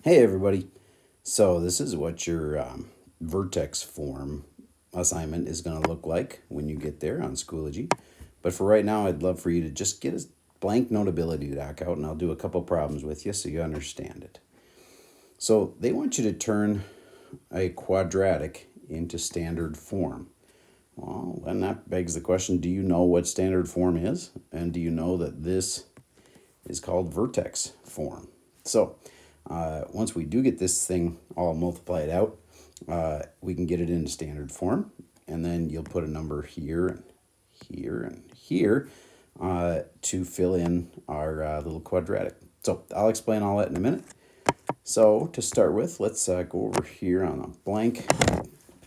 Hey everybody. So this is what your Vertex Form assignment is going to look like when you get there on Schoology. But for right now, I'd love for you to just get a blank notability doc out and I'll do a couple problems with you so you understand it. So they want you to turn a quadratic into standard form. Well, then that begs the question, do you know what standard form is? And do you know that this is called Vertex Form? So once we do get this thing all multiplied out, we can get it into standard form, and then you'll put a number here and here and here to fill in our little quadratic. So I'll explain all that in a minute. So to start with, let's go over here on a blank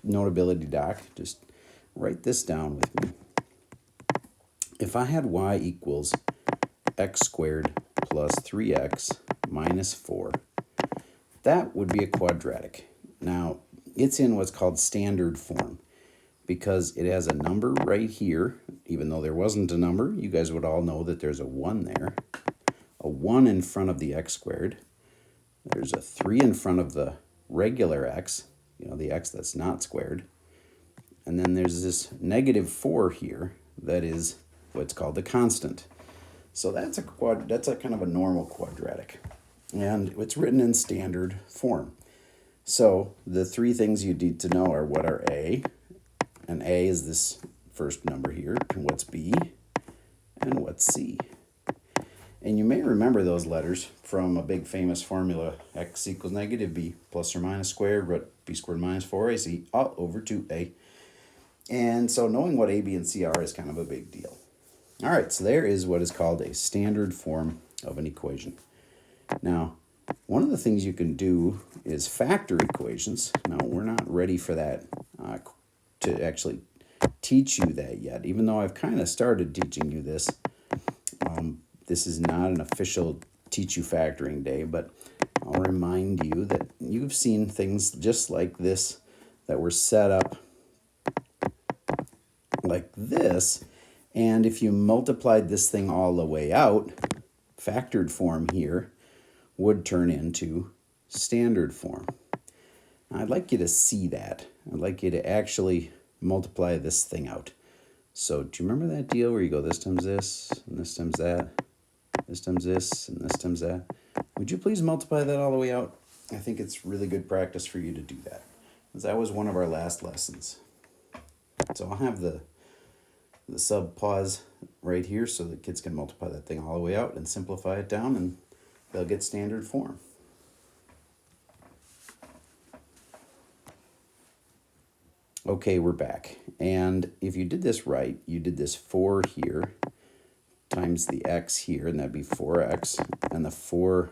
notability doc. Just write this down with me. If I had y equals x squared plus 3x minus 4, that would be a quadratic. Now, it's in what's called standard form because it has a number right here. Even though there wasn't a number, you guys would all know that there's a 1 there. A 1 in front of the x squared. There's a 3 in front of the regular x, the x that's not squared. And then there's this negative 4 here that is what's called the constant. So that's a kind of a normal quadratic. And it's written in standard form. So the three things you need to know are what are A, and A is this first number here, and what's B, and what's C. And you may remember those letters from a big famous formula, x equals negative b plus or minus squared, root b squared minus 4ac all over 2a. And so knowing what A, B, and C are is kind of a big deal. All right, so there is what is called a standard form of an equation. Now, one of the things you can do is factor equations. Now, we're not ready for that to actually teach you that yet, even though I've kind of started teaching you this. This is not an official teach you factoring day, but I'll remind you that you've seen things just like this that were set up like this, and if you multiplied this thing all the way out, factored form here would turn into standard form. I'd like you to see that. I'd like you to actually multiply this thing out. So do you remember that deal where you go this times this, and this times that, this times this, and this times that? Would you please multiply that all the way out? I think it's really good practice for you to do that, because that was one of our last lessons. So I'll have the sub pause right here so the kids can multiply that thing all the way out and simplify it down, and they'll get standard form. Okay, we're back. And if you did this right, you did this 4 here times the x here, and that'd be 4x, and the 4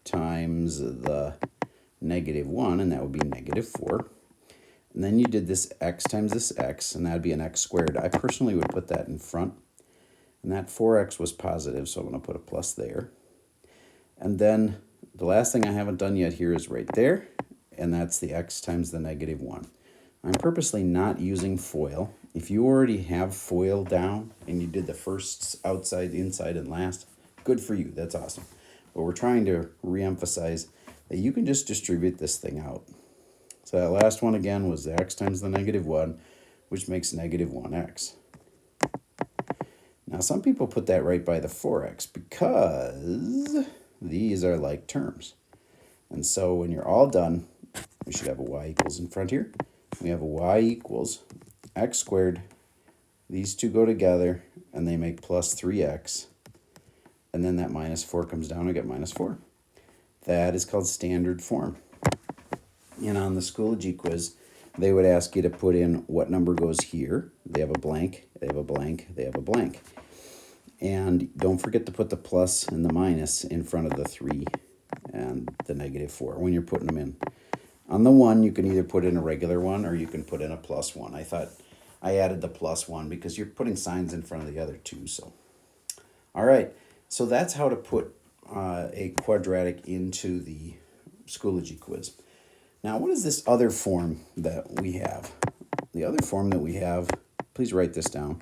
times the negative 1, and that would be negative 4. And then you did this x times this x, and that'd be an x squared. I personally would put that in front. And that 4x was positive, so I'm going to put a plus there. And then the last thing I haven't done yet here is right there, and that's the x times the negative 1. I'm purposely not using FOIL. If you already have FOIL down and you did the first, outside, inside, and last, good for you. That's awesome. But we're trying to reemphasize that you can just distribute this thing out. So that last one again was the x times the negative 1, which makes negative 1x. Now some people put that right by the 4x because these are like terms. And so when you're all done, we should have a y equals in front here. We have a y equals x squared. These two go together and they make plus 3x. And then that minus 4 comes down, we get minus 4. That is called standard form. And on the Schoology quiz, they would ask you to put in what number goes here. They have a blank, they have a blank, they have a blank. And don't forget to put the plus and the minus in front of the 3 and the negative 4 when you're putting them in. On the 1, you can either put in a regular 1 or you can put in a plus 1. I thought I added the plus 1 because you're putting signs in front of the other two. So, all right, so that's how to put a quadratic into the Schoology quiz. Now, what is this other form that we have? The other form that we have, please write this down,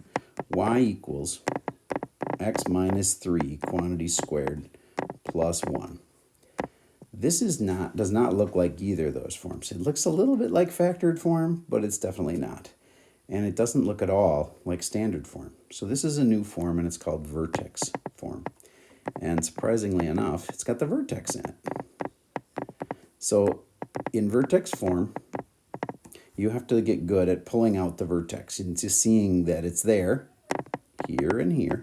y equals x minus 3 quantity squared plus 1. This does not look like either of those forms. It looks a little bit like factored form, but it's definitely not. And it doesn't look at all like standard form. So this is a new form, and it's called Vertex Form. And surprisingly enough, it's got the vertex in it. So in Vertex Form, you have to get good at pulling out the vertex and just seeing that it's there, here and here,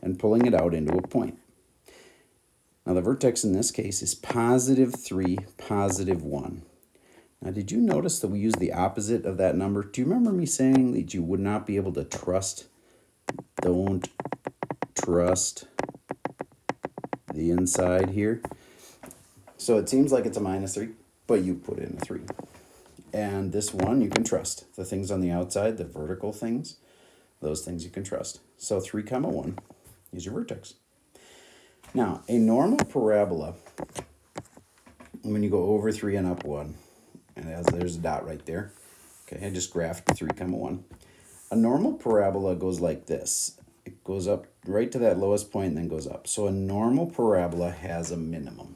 and pulling it out into a point. Now the vertex in this case is +3, +1. Now did you notice that we use the opposite of that number? Do you remember me saying that you would not be able to trust, don't trust the inside here? So it seems like it's a -3, but you put in a 3. And this one you can trust. The things on the outside, the vertical things, those things you can trust. So 3, 1 is your vertex. Now, a normal parabola, when you go over 3 and up 1, and there's a dot right there. Okay, I just graphed 3, 1. A normal parabola goes like this. It goes up right to that lowest point and then goes up. So a normal parabola has a minimum.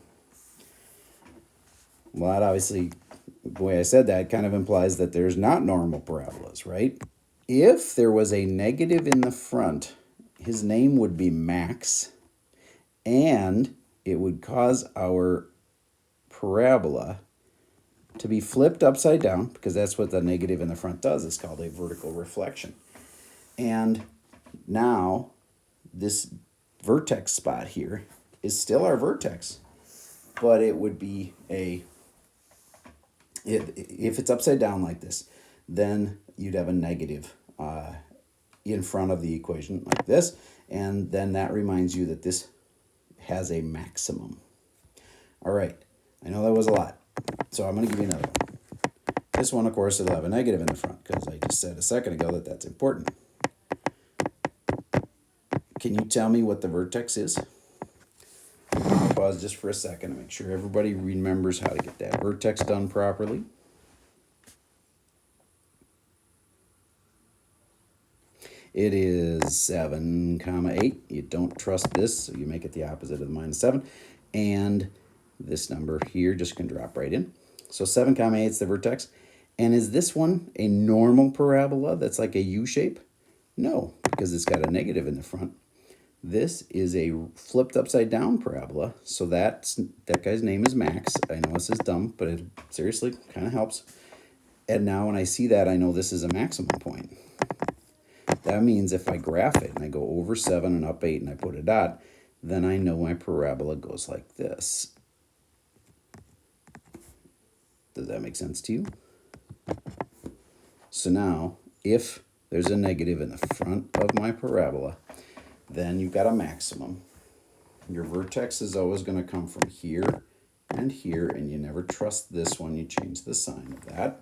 Well, that obviously, the way I said that kind of implies that there's not normal parabolas, right? If there was a negative in the front, his name would be Max, and it would cause our parabola to be flipped upside down, because that's what the negative in the front does. It's called a vertical reflection. And now this vertex spot here is still our vertex, but it would be if it's upside down like this, then you'd have a negative in front of the equation like this, and then that reminds you that this has a maximum. All right, I know that was a lot, so I'm going to give you another one. This one, of course, it'll have a negative in the front, because I just said a second ago that that's important. Can you tell me what the vertex is? I'll pause just for a second to make sure everybody remembers how to get that vertex done properly. It is 7, 8. You don't trust this, so you make it the opposite of the -7. And this number here just can drop right in. So 7, 8 is the vertex. And is this one a normal parabola that's like a U shape? No, because it's got a negative in the front. This is a flipped upside down parabola, so that guy's name is Max. I know this is dumb, but it seriously kind of helps. And now when I see that, I know this is a maximum point. That means if I graph it and I go over 7 and up 8 and I put a dot, then I know my parabola goes like this. Does that make sense to you? So now, if there's a negative in the front of my parabola, then you've got a maximum. Your vertex is always going to come from here, and you never trust this one. You change the sign of that.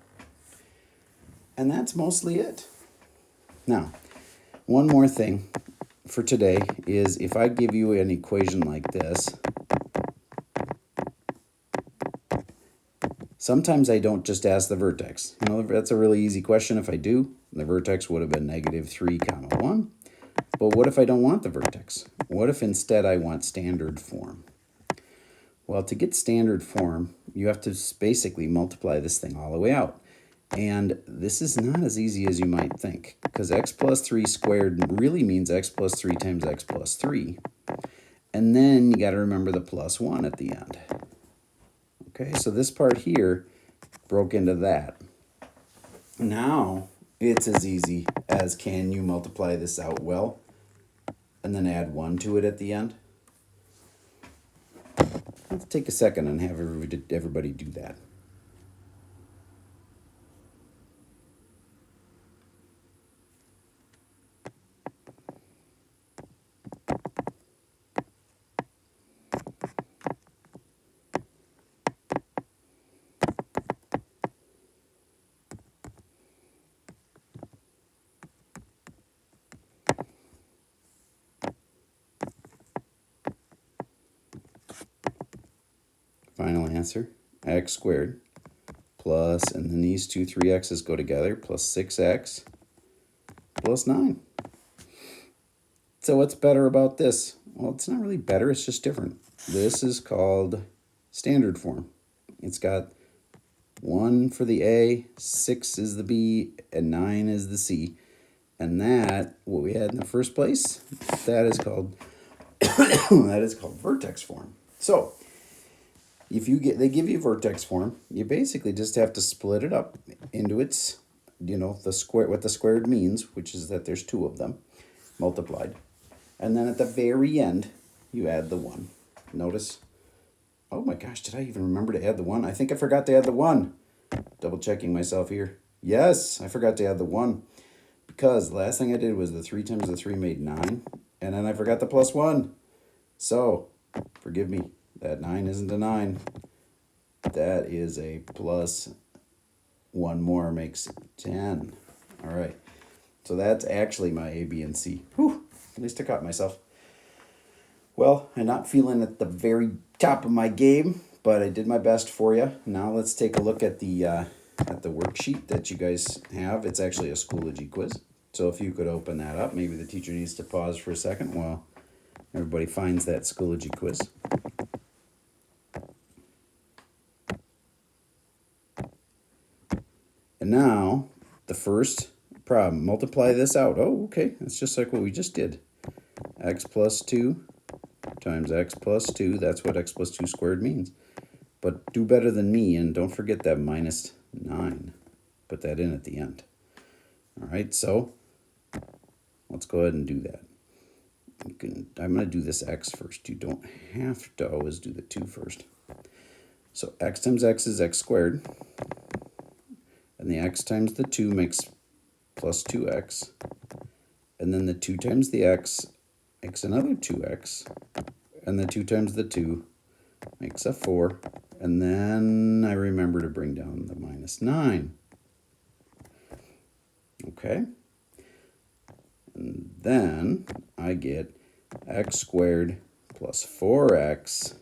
And that's mostly it. Now, one more thing for today is if I give you an equation like this, sometimes I don't just ask the vertex. You know, that's a really easy question. If I do, the vertex would have been -3, 1. But what if I don't want the vertex? What if instead I want standard form? Well, to get standard form, you have to basically multiply this thing all the way out. And this is not as easy as you might think, because x plus 3 squared really means x plus 3 times x plus 3. And then you got to remember the plus 1 at the end. Okay, so this part here broke into that. Now it's as easy as, can you multiply this out well and then add 1 to it at the end? Let's take a second and have everybody do that. Final answer, x squared plus, and then these two 3x's go together, plus 6x plus 9. So what's better about this? Well, it's not really better, it's just different. This is called standard form. It's got 1 for the A, 6 is the B, and 9 is the C. And that, what we had in the first place, that is called that is called vertex form. So if they give you vertex form, you basically just have to split it up into its, the square, what the squared means, which is that there's 2 of them multiplied. And then at the very end, you add the 1. Notice, oh my gosh, did I even remember to add the 1? I think I forgot to add the 1. Double checking myself here. Yes, I forgot to add the 1. Because the last thing I did was the 3 times the 3 made 9. And then I forgot the plus 1. So, forgive me, that 9 isn't a 9. That is a plus 1 more makes 10. All right. So that's actually my A, B, and C. Whew, at least I caught myself. Well, I'm not feeling at the very top of my game, but I did my best for you. Now let's take a look at the worksheet that you guys have. It's actually a Schoology quiz. So if you could open that up, maybe the teacher needs to pause for a second while everybody finds that Schoology quiz. And now, the first problem, multiply this out. Oh, okay, that's just like what we just did. X plus 2 times x plus 2, that's what x plus 2 squared means. But do better than me, and don't forget that minus 9. Put that in at the end. All right, so let's go ahead and do that. I'm going to do this x first. You don't have to always do the 2 first. So x times x is x squared. And the x times the 2 makes plus 2x. And then the 2 times the x makes another 2x. And the 2 times the 2 makes a 4. And then I remember to bring down the minus 9. Okay. And then I get x squared plus 4x.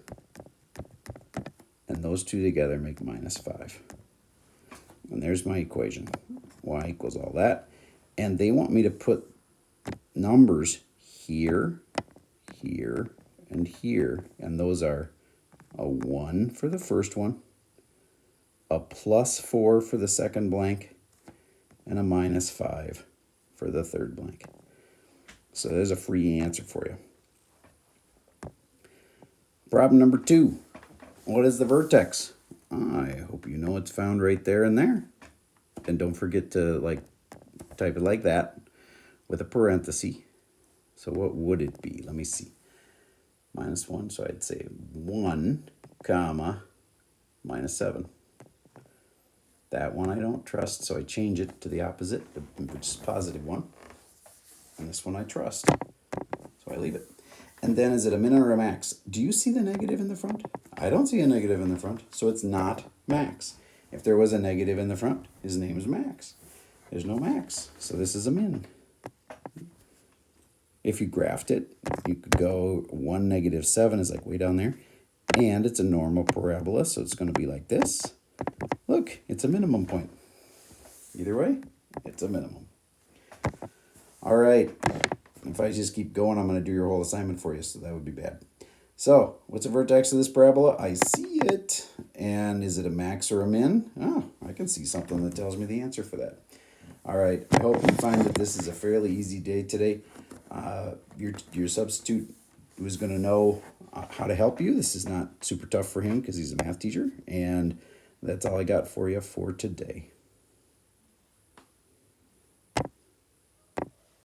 And those two together make minus 5. And there's my equation. Y equals all that. And they want me to put numbers here, here, and here. And those are a 1 for the first one, a plus 4 for the second blank, and a minus 5 for the third blank. So there's a free answer for you. Problem number 2. What is the vertex? I hope you know it's found right there and there. And don't forget to type it like that with a parenthesis. So what would it be? Let me see. Minus 1, so I'd say 1, comma, minus 7. That one I don't trust, so I change it to the opposite, which is positive 1. And this one I trust, so I leave it. And then is it a min or a max? Do you see the negative in the front? I don't see a negative in the front, so it's not max. If there was a negative in the front, his name is Max. There's no max, so this is a min. If you graphed it, you could go 1, negative 7 is like way down there. And it's a normal parabola, so it's going to be like this. Look, it's a minimum point. Either way, it's a minimum. All right. If I just keep going, I'm going to do your whole assignment for you, so that would be bad. So, what's the vertex of this parabola? I see it. And is it a max or a min? Oh, I can see something that tells me the answer for that. All right. I hope you find that this is a fairly easy day today. Your substitute was going to know how to help you. This is not super tough for him because he's a math teacher. And that's all I got for you for today.